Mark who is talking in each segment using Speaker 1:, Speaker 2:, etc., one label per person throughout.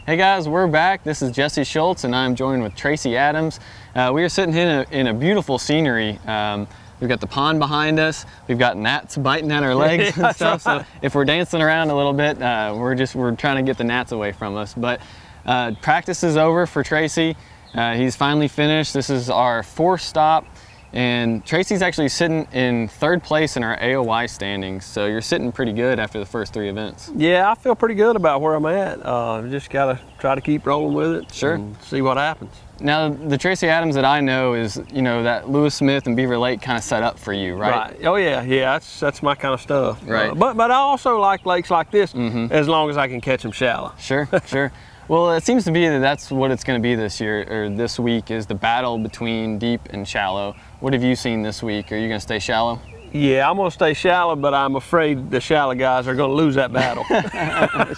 Speaker 1: Hey guys, we're back. This is Jesse Schultz and I'm joined with Tracy Adams. We are sitting in a beautiful scenery. We've got the pond behind us. We've got gnats biting at our legs and stuff. So if we're dancing around a little bit, we're trying to get the gnats away from us. But practice is over for Tracy. He's finally finished. This is our fourth stop. And Tracy's actually sitting in third place in our AOY standings. So you're sitting pretty good after the first three events.
Speaker 2: Yeah, I feel pretty good about where I'm at. Just gotta try to keep rolling with it.
Speaker 1: Sure.
Speaker 2: And see what happens.
Speaker 1: Now, the Tracy Adams that I know is, you know, that Lewis Smith and Beaver Lake kind of set up for you, right?
Speaker 2: Right. Oh yeah, that's my kind of stuff.
Speaker 1: Right.
Speaker 2: But I also like lakes like this as long as I can catch them shallow.
Speaker 1: Sure, sure. Well, it seems to be that that's what it's going to be this year, or this week, is the battle between deep and shallow. What have you seen this week? Are you going to stay shallow?
Speaker 2: Yeah, I'm going to stay shallow, but I'm afraid the shallow guys are going to lose that battle.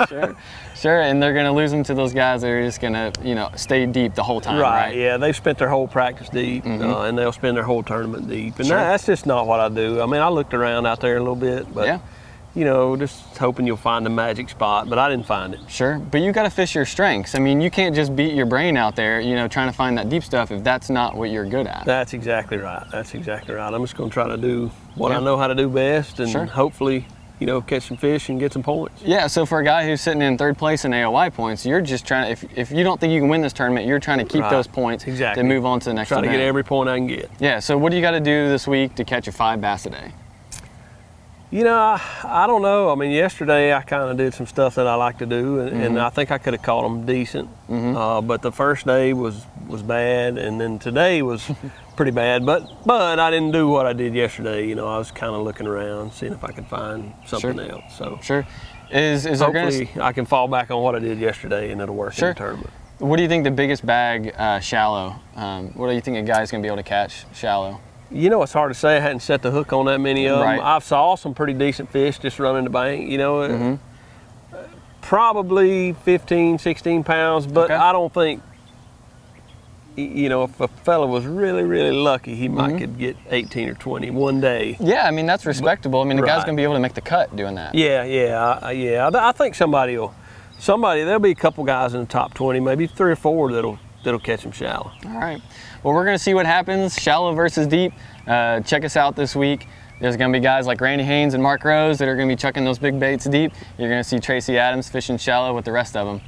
Speaker 1: Sure, sure, and they're going to lose them to those guys that are just going to, you know, stay deep the whole time, right?
Speaker 2: Yeah, they've spent their whole practice deep, and they'll spend their whole tournament deep. And
Speaker 1: Sure.
Speaker 2: that's just not what I do. I mean, I looked around out there a little bit, but
Speaker 1: yeah.
Speaker 2: You know, just hoping you'll find the magic spot, but I didn't find it.
Speaker 1: Sure, but you got to fish your strengths. I mean, you can't just beat your brain out there, you know, trying to find that deep stuff if that's not what you're good at.
Speaker 2: That's exactly right. That's exactly right. I'm just going to try to do what I know how to do best, and hopefully, you know, catch some fish and get some points.
Speaker 1: Yeah, so for a guy who's sitting in third place in AOY points, you're just trying to, if you don't think you can win this tournament, you're trying to keep those points to move on to the next event.
Speaker 2: Try to get every point I can get.
Speaker 1: Yeah, so what do you got to do this week to catch a 5 bass a day?
Speaker 2: You know, I don't know. I mean, yesterday I kind of did some stuff that I like to do, and I think I could have caught them decent. But the first day was bad, and then today was pretty bad. But I didn't do what I did yesterday. You know, I was kind of looking around, seeing if I could find something else. So
Speaker 1: Hopefully
Speaker 2: I can fall back on what I did yesterday, and it'll work in the tournament.
Speaker 1: What do you think the biggest bag shallow? What do you think a guy's going to be able to catch shallow?
Speaker 2: You know, it's hard to say. I hadn't set the hook on that many of them. I've saw some pretty decent fish just running the bank, you know, probably 15, 16 pounds, but I don't think, you know, if a fella was really, really lucky, he might could get 18 or 20 one day.
Speaker 1: Yeah, I mean, that's respectable. I mean, the guy's going to be able to make the cut doing that.
Speaker 2: Yeah. I think there'll be a couple guys in the top 20, maybe 3 or 4 that'll catch them shallow.
Speaker 1: All right. Well, we're going to see what happens, shallow versus deep. Check us out this week. There's going to be guys like Randy Haynes and Mark Rose that are going to be chucking those big baits deep. You're going to see Tracy Adams fishing shallow with the rest of them.